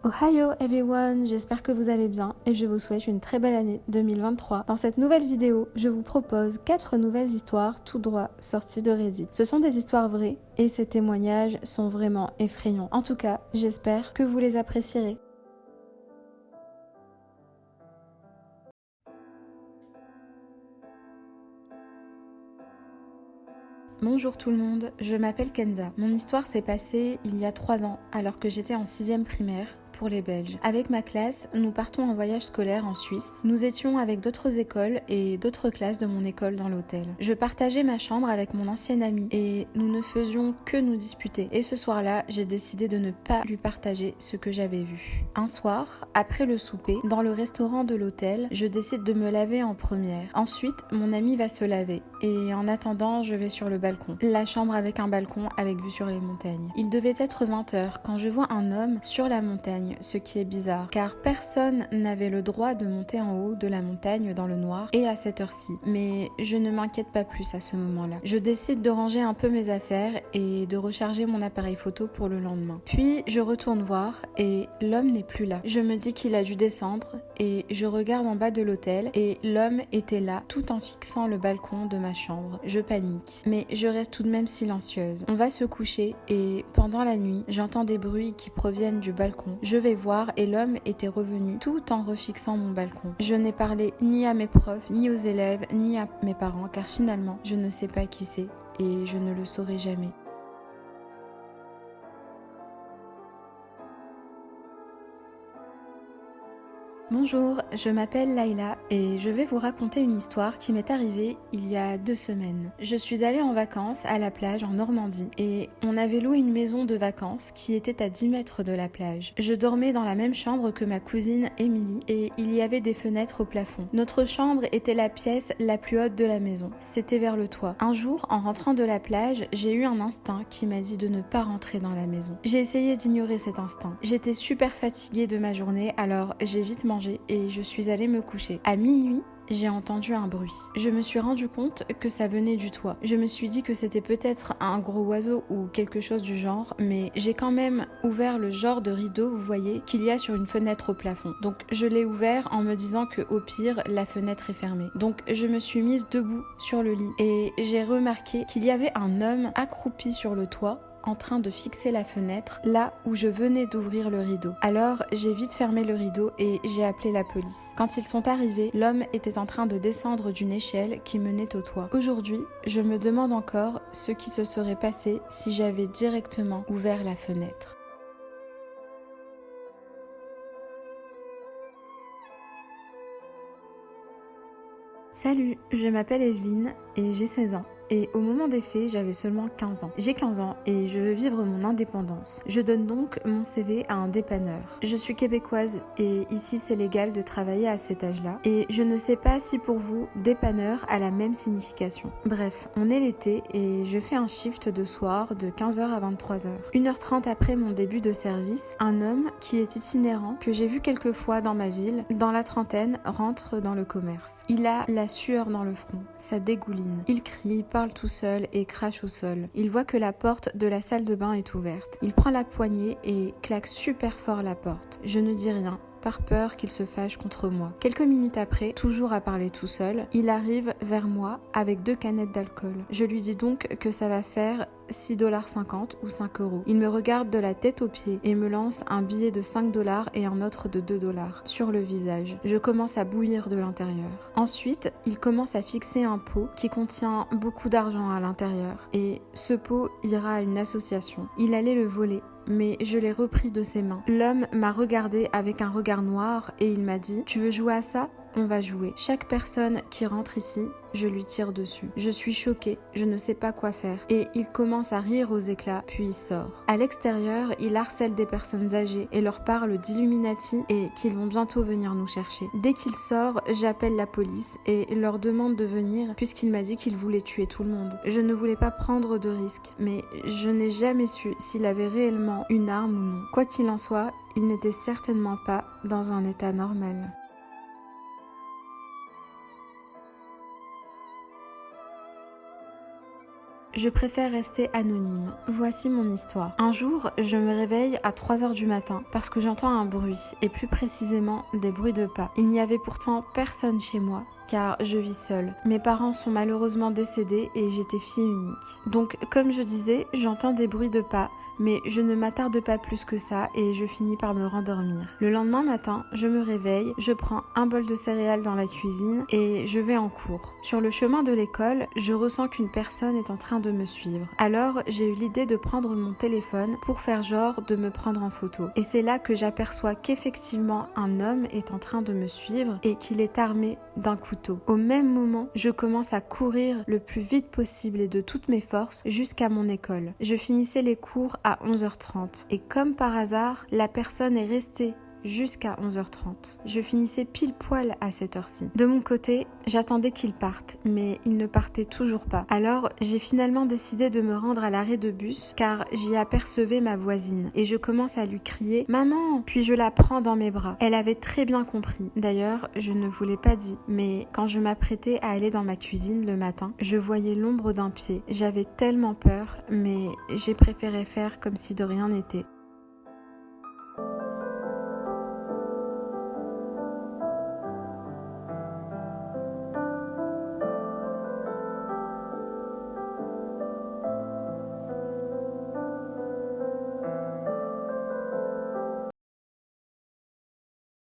Ohio everyone, j'espère que vous allez bien et je vous souhaite une très belle année 2023. Dans cette nouvelle vidéo, je vous propose 4 nouvelles histoires tout droit sorties de Reddit. Ce sont des histoires vraies et ces témoignages sont vraiment effrayants. En tout cas, j'espère que vous les apprécierez. Bonjour tout le monde, je m'appelle Kenza. Mon histoire s'est passée il y a 3 ans alors que j'étais en 6e primaire pour les Belges. Avec ma classe, nous partons en voyage scolaire en Suisse. Nous étions avec d'autres écoles et d'autres classes de mon école dans l'hôtel. Je partageais ma chambre avec mon ancienne amie et nous ne faisions que nous disputer. Et ce soir-là, j'ai décidé de ne pas lui partager ce que j'avais vu. Un soir, après le souper, dans le restaurant de l'hôtel, je décide de me laver en première. Ensuite, mon amie va se laver et en attendant, je vais sur le balcon. La chambre avec un balcon avec vue sur les montagnes. Il devait être 20h quand je vois un homme sur la montagne, ce qui est bizarre car personne n'avait le droit de monter en haut de la montagne dans le noir et à cette heure-ci. Mais je ne m'inquiète pas plus à ce moment-là. Je décide de ranger un peu mes affaires et de recharger mon appareil photo pour le lendemain. Puis je retourne voir et l'homme n'est plus là. Je me dis qu'il a dû descendre et je regarde en bas de l'hôtel et l'homme était là tout en fixant le balcon de ma chambre. Je panique, mais je reste tout de même silencieuse. On va se coucher et pendant la nuit, j'entends des bruits qui proviennent du balcon. Je vais voir et l'homme était revenu tout en refixant mon balcon. Je n'ai parlé ni à mes profs, ni aux élèves, ni à mes parents car finalement, je ne sais pas qui c'est et je ne le saurai jamais. Bonjour, je m'appelle Laila et je vais vous raconter une histoire qui m'est arrivée il y a 2 semaines. Je suis allée en vacances à la plage en Normandie et on avait loué une maison de vacances qui était à 10 mètres de la plage. Je dormais dans la même chambre que ma cousine Émilie et il y avait des fenêtres au plafond. Notre chambre était la pièce la plus haute de la maison. C'était vers le toit. Un jour, en rentrant de la plage, j'ai eu un instinct qui m'a dit de ne pas rentrer dans la maison. J'ai essayé d'ignorer cet instinct. J'étais super fatiguée de ma journée alors j'ai vite mangé et je suis allée me coucher. À minuit, j'ai entendu un bruit. Je me suis rendu compte que ça venait du toit. Je me suis dit que c'était peut-être un gros oiseau ou quelque chose du genre, mais j'ai quand même ouvert le genre de rideau, vous voyez, qu'il y a sur une fenêtre au plafond. Donc je l'ai ouvert en me disant que au pire, la fenêtre est fermée. Donc je me suis mise debout sur le lit et j'ai remarqué qu'il y avait un homme accroupi sur le toit en train de fixer la fenêtre là où je venais d'ouvrir le rideau. Alors j'ai vite fermé le rideau et j'ai appelé la police. Quand ils sont arrivés, l'homme était en train de descendre d'une échelle qui menait au toit. Aujourd'hui, je me demande encore ce qui se serait passé si j'avais directement ouvert la fenêtre. Salut, je m'appelle Evelyne et j'ai 16 ans. Et au moment des faits, j'avais seulement 15 ans. J'ai 15 ans et je veux vivre mon indépendance. Je donne donc mon CV à un dépanneur. Je suis québécoise et ici c'est légal de travailler à cet âge-là. Et je ne sais pas si pour vous, dépanneur a la même signification. Bref, on est l'été et je fais un shift de soir de 15h à 23h. 1h30 après mon début de service, un homme qui est itinérant, que j'ai vu quelques fois dans ma ville, dans la trentaine, rentre dans le commerce. Il a la sueur dans le front, ça dégouline. Il crie, parle tout seul et crache au sol. Il voit que la porte de la salle de bain est ouverte. Il prend la poignée et claque super fort la porte. Je ne dis rien, par peur qu'il se fâche contre moi. Quelques minutes après, toujours à parler tout seul, il arrive vers moi avec 2 canettes d'alcool. Je lui dis donc que ça va faire 6,50 $ ou 5 €. Il me regarde de la tête aux pieds et me lance un billet de 5 $ et un autre de 2 $ sur le visage. Je commence à bouillir de l'intérieur. Ensuite, il commence à fixer un pot qui contient beaucoup d'argent à l'intérieur et ce pot ira à une association. Il allait le voler, mais je l'ai repris de ses mains. L'homme m'a regardé avec un regard noir et il m'a dit « Tu veux jouer à ça ? On va jouer. Chaque personne qui rentre ici, je lui tire dessus. Je suis choquée, je ne sais pas quoi faire. Et il commence à rire aux éclats, puis il sort. À l'extérieur, il harcèle des personnes âgées et leur parle d'Illuminati et qu'ils vont bientôt venir nous chercher. Dès qu'il sort, j'appelle la police et leur demande de venir puisqu'il m'a dit qu'il voulait tuer tout le monde. Je ne voulais pas prendre de risques, mais je n'ai jamais su s'il avait réellement une arme ou non. Quoi qu'il en soit, il n'était certainement pas dans un état normal. Je préfère rester anonyme. Voici mon histoire. Un jour, je me réveille à 3h du matin parce que j'entends un bruit, et plus précisément des bruits de pas. Il n'y avait pourtant personne chez moi, car je vis seule. Mes parents sont malheureusement décédés et j'étais fille unique. Donc, comme je disais, j'entends des bruits de pas, mais je ne m'attarde pas plus que ça et je finis par me rendormir. Le lendemain matin, je me réveille, je prends un bol de céréales dans la cuisine et je vais en cours. Sur le chemin de l'école, je ressens qu'une personne est en train de me suivre. Alors, j'ai eu l'idée de prendre mon téléphone pour faire genre de me prendre en photo. Et c'est là que j'aperçois qu'effectivement un homme est en train de me suivre et qu'il est armé d'un couteau. Au même moment, je commence à courir le plus vite possible et de toutes mes forces jusqu'à mon école. Je finissais les cours à 11h30 et comme par hasard, la personne est restée jusqu'à 11h30. Je finissais pile poil à cette heure-ci. De mon côté, j'attendais qu'il parte, mais il ne partait toujours pas. Alors, j'ai finalement décidé de me rendre à l'arrêt de bus car j'y apercevais ma voisine et je commence à lui crier « Maman !» Puis je la prends dans mes bras. Elle avait très bien compris. D'ailleurs, je ne vous l'ai pas dit, mais quand je m'apprêtais à aller dans ma cuisine le matin, je voyais l'ombre d'un pied. J'avais tellement peur, mais j'ai préféré faire comme si de rien n'était.